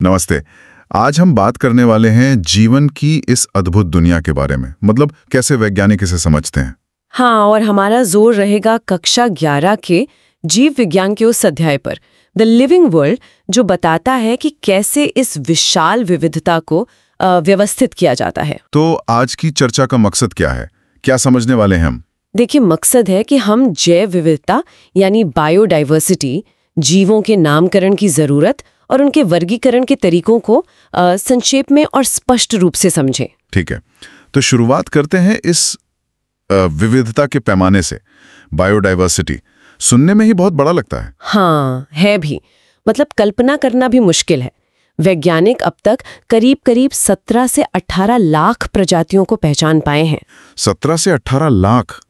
नमस्ते। आज हम बात करने वाले हैं जीवन की इस अद्भुत दुनिया के बारे में, मतलब कैसे वैज्ञानिक इसे समझते हैं। हाँ, और हमारा जोर रहेगा कक्षा 11 के जीव विज्ञान के उस अध्याय पर, द लिविंग वर्ल्ड, जो बताता है कि कैसे इस विशाल विविधता को व्यवस्थित किया जाता है। तो आज की चर्चा का मकसद क्या है, क्या समझने वाले हैं हम? देखिए, मकसद है कि हम जैव विविधता यानी बायोडाइवर्सिटी, जीवों के नामकरण की जरूरत और उनके वर्गीकरण के तरीकों को संक्षेप में और स्पष्ट रूप से समझें। ठीक है, तो शुरुआत करते हैं इस विविधता के पैमाने से। बायोडाइवर्सिटी सुनने में ही बहुत बड़ा लगता है। हाँ, है भी। मतलब कल्पना करना भी मुश्किल है। वैज्ञानिक अब तक करीब 17 से 18 लाख प्रजातियों को पहचान पाए हैं। 17 से 18 लाख,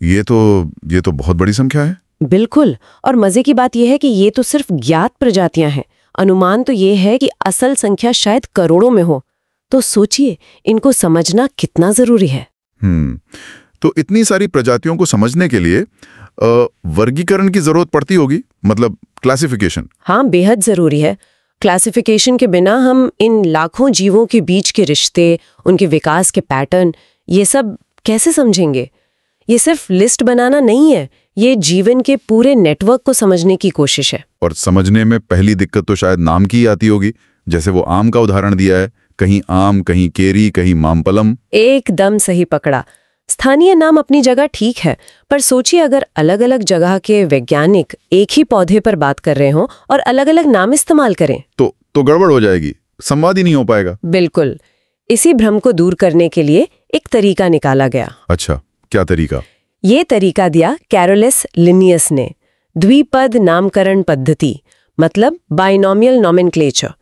ये तो बहुत बड़ी संख्या है। बिल्कुल, और मजे की बात यह है कि ये तो सिर्फ ज्ञात प्रजातियां हैं। अनुमान तो ये है कि असल संख्या शायद करोड़ों में हो। तो सोचिए, इनको समझना कितना जरूरी है। तो इतनी सारी प्रजातियों को समझने के लिए वर्गीकरण की जरूरत पड़ती होगी, मतलब क्लासिफिकेशन। हाँ, बेहद जरूरी है। क्लासिफिकेशन के बिना हम इन लाखों जीवों के बीच के रिश्ते, उनके विकास के पैटर्न, ये सब कैसे समझेंगे? ये सिर्फ लिस्ट बनाना नहीं है, ये जीवन के पूरे नेटवर्क को समझने की कोशिश है। और समझने में पहली दिक्कत तो शायद नाम की आती होगी, जैसे वो आम का उदाहरण दिया है, कहीं आम, कहीं केरी, कहीं मामपलम। एकदम सही पकड़ा। स्थानीय नाम अपनी जगह ठीक है, पर सोचिए अगर अलग अलग जगह के वैज्ञानिक एक ही पौधे पर बात कर रहे हों और अलग अलग नाम इस्तेमाल करें तो गड़बड़ हो जाएगी, संवाद ही नहीं हो पाएगा। बिल्कुल। इसी भ्रम को दूर करने के लिए एक तरीका निकाला गया। अच्छा, क्या तरीका? ये तरीका दिया कैरोलस लिनियस ने, द्विपद नामकरण पद्धति, मतलब बाइनोमियल नोमेनक्लेचर।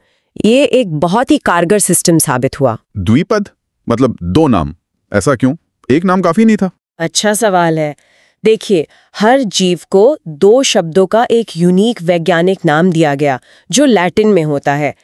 ये एक बहुत ही कारगर सिस्टम साबित हुआ। द्विपद मतलब दो नाम, ऐसा क्यों? एक नाम काफी नहीं था? अच्छा सवाल है। देखिए, हर जीव को 2 शब्दों का एक यूनिक वैज्ञानिक नाम दिया गया, जो लैटिन में होता है।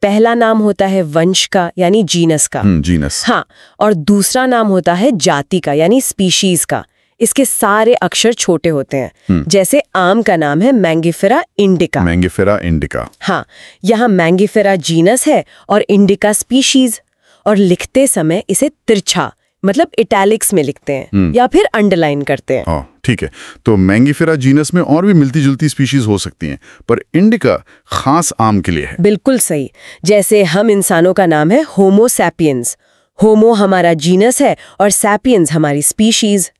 पहला नाम होता है वंश का, यानी जीनस का। जीनस। हाँ, और दूसरा नाम होता है जाति का, यानी स्पीशीज का। इसके सारे अक्षर छोटे होते हैं। जैसे आम का नाम है मैंगिफेरा इंडिका। Mangifera indica. हाँ, यहाँ मैंगिफेरा जीनस है और इंडिका स्पीशीज। और लिखते समय इसे तिरछा, मतलब इटैलिक्स में लिखते हैं या फिर अंडरलाइन करते हैं। ठीक है, तो मैंगिफेरा जीनस में और भी मिलती जुलती स्पीशीज हो सकती हैं, पर इंडिका खास आम के लिए है। बिल्कुल सही। जैसे हम इंसानों का नाम है होमो सैपियंस। होमो हमारा जीनस है और सैपियंस हमारी स्पीशीज।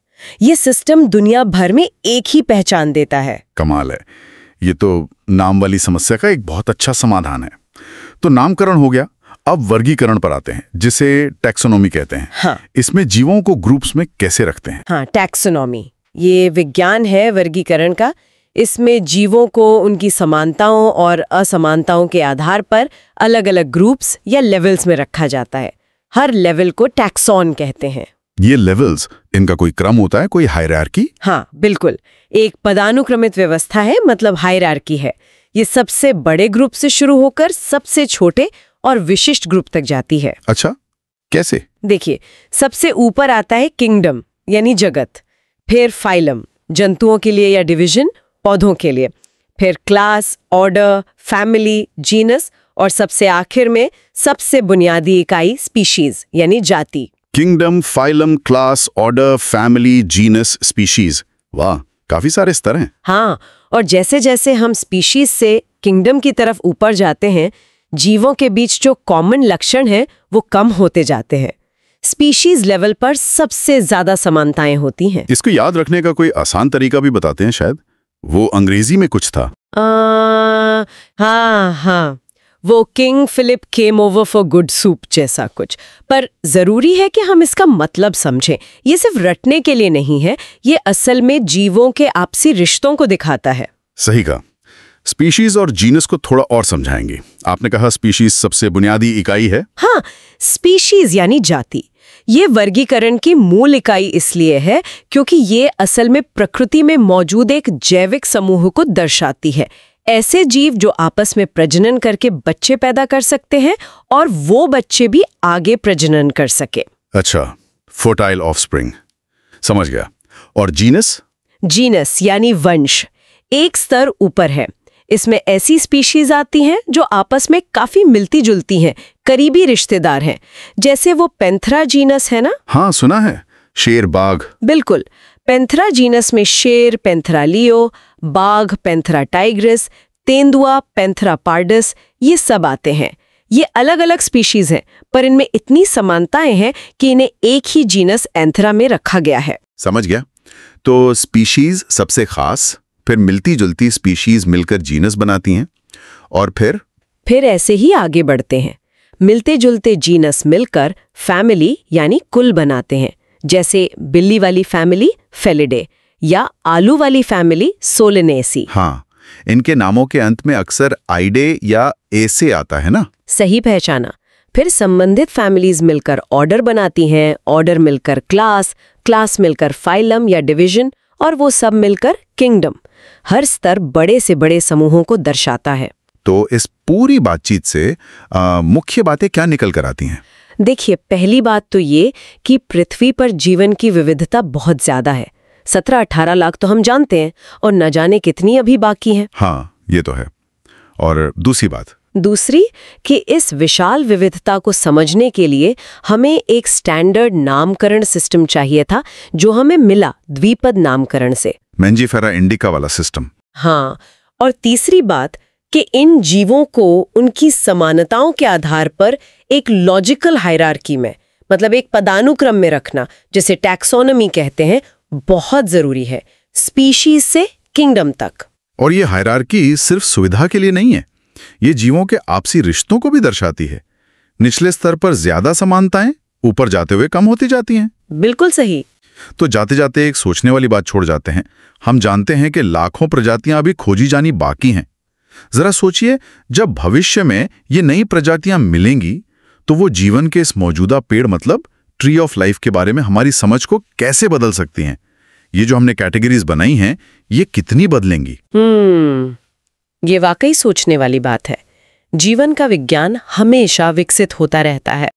ये सिस्टम दुनिया भर में एक ही पहचान देता है। कमाल है। ये तो नाम वाली समस्या का एक बहुत अच्छा समाधान है। तो नामकरण हो गया, अब वर्गीकरण पर आते हैं, जिसे टैक्सोनॉमी कहते हैं। हाँ। इसमें जीवों को ग्रुप्स में कैसे रखते हैं? हाँ, टैक्सोनॉमी ये विज्ञान है वर्गीकरण का। इसमें जीवों को उनकी समानताओं और असमानताओं के आधार पर अलग अलग ग्रुप्स या लेवल्स में रखा जाता है। हर लेवल को टैक्सॉन कहते हैं। ये लेवल्स, इनका कोई क्रम होता है, कोई हायरार्की? हाँ, बिल्कुल। एक पदानुक्रमित व्यवस्था है, मतलब हायरार्की है। ये सबसे बड़े ग्रुप से शुरू होकर सबसे छोटे और विशिष्ट ग्रुप तक जाती है। अच्छा, कैसे? देखिए, सबसे ऊपर आता है किंगडम, यानी जगत। फिर फाइलम, जंतुओं के लिए या डिवीजन, पौधों के लिए। फिर क्लास, ऑर्डर, फैमिली, जीनस, और सबसे आखिर में सबसे बुनियादी इकाई स्पीशीज, यानी जाति। Kingdom, phylum, class, order, family, genus, species. वाह, काफी सारे स्तर हैं। हाँ, और जैसे जैसे हम स्पीशीज से किंगडम की तरफ ऊपर जाते हैं, जीवों के बीच जो कॉमन लक्षण हैं वो कम होते जाते हैं। स्पीशीज लेवल पर सबसे ज्यादा समानताएं होती हैं। इसको याद रखने का कोई आसान तरीका भी बताते हैं शायद? वो अंग्रेजी में कुछ था। हाँ, वो king Philip came over for good soup जैसा कुछ। पर जरूरी है कि हम इसका मतलब समझें। ये सिर्फ रटने के लिए नहीं है, ये असल में जीवों के आपसी रिश्तों को दिखाता है। सही कहा। स्पीशीज और जीनस को थोड़ा और समझाएंगे। आपने कहा स्पीशीज सबसे बुनियादी इकाई है। हाँ, स्पीशीज यानी जाति। ये वर्गीकरण की मूल इकाई इसलिए है क्योंकि ये असल में प्रकृति में मौजूद एक जैविक समूह को दर्शाती है। ऐसे जीव जो आपस में प्रजनन करके बच्चे पैदा कर सकते हैं और वो बच्चे भी आगे प्रजनन कर सके। अच्छा, फर्टाइल ऑफस्प्रिंग, समझ गया। और जीनस? जीनस यानी वंश एक स्तर ऊपर है। इसमें ऐसी स्पीशीज आती हैं जो आपस में काफी मिलती जुलती हैं, करीबी रिश्तेदार हैं। जैसे वो पेंथरा जीनस है ना? हाँ, सुना है, शेर, बाघ। बिल्कुल। पेंथरा जीनस में शेर पेंथरा लियो, बाघ पेंथरा टाइग्रिस, तेंदुआ पेंथरा पार्डस, ये सब आते हैं। ये अलग अलग स्पीशीज हैं, पर इनमें इतनी समानताएं हैं कि इन्हें एक ही जीनस एंथरा में रखा गया है। समझ गया। तो स्पीशीज सबसे खास, फिर मिलती जुलती स्पीशीज मिलकर जीनस बनाती हैं, और फिर ऐसे ही आगे बढ़ते हैं। मिलते जुलते जीनस मिलकर फैमिली यानी कुल बनाते हैं। जैसे बिल्ली वाली फैमिली फेलिडे या आलू वाली फैमिली सोलेनेसी। हाँ, इनके नामों के अंत में अक्सर आइडे या ए से आता है ना? सही पहचाना। फिर संबंधित फैमिलीज मिलकर ऑर्डर बनाती हैं, ऑर्डर मिलकर क्लास, क्लास मिलकर फाइलम या डिवीजन, और वो सब मिलकर किंगडम। हर स्तर बड़े से बड़े समूहों को दर्शाता है। तो इस पूरी बातचीत से मुख्य बातें क्या निकल कर आती हैं? देखिए, पहली बात तो ये कि पृथ्वी पर जीवन की विविधता बहुत ज्यादा है। 17-18 लाख तो हम जानते हैं, और न जाने कितनी अभी बाकी हैं। हाँ, ये तो है। और दूसरी कि इस विशाल विविधता को समझने के लिए हमें एक स्टैंडर्ड नामकरण सिस्टम चाहिए था, जो हमें मिला द्विपद नामकरण से। मेंजीफेरा इंडिका वाला सिस्टम। हाँ, और तीसरी बात कि इन जीवों को उनकी समानताओं के आधार पर एक लॉजिकल हायरार्की में, मतलब एक पदानुक्रम में रखना, जिसे टैक्सोनॉमी कहते हैं, बहुत जरूरी है, स्पीशीज से किंगडम तक। और ये हायरार्की सिर्फ सुविधा के लिए नहीं है, ये जीवों के आपसी रिश्तों को भी दर्शाती है। निचले स्तर पर ज्यादा समानताएं ऊपर जाते हुए कम होती जाती हैं। बिल्कुल सही। तो जाते जाते एक सोचने वाली बात छोड़ जाते हैं। हम जानते हैं कि लाखों प्रजातियां अभी खोजी जानी बाकी हैं। जरा सोचिए, जब भविष्य में ये नई प्रजातियां मिलेंगी तो वो जीवन के इस मौजूदा पेड़, मतलब ट्री ऑफ लाइफ के बारे में हमारी समझ को कैसे बदल सकती हैं। ये जो हमने कैटेगरीज बनाई हैं, ये कितनी बदलेंगी? ये वाकई सोचने वाली बात है। जीवन का विज्ञान हमेशा विकसित होता रहता है,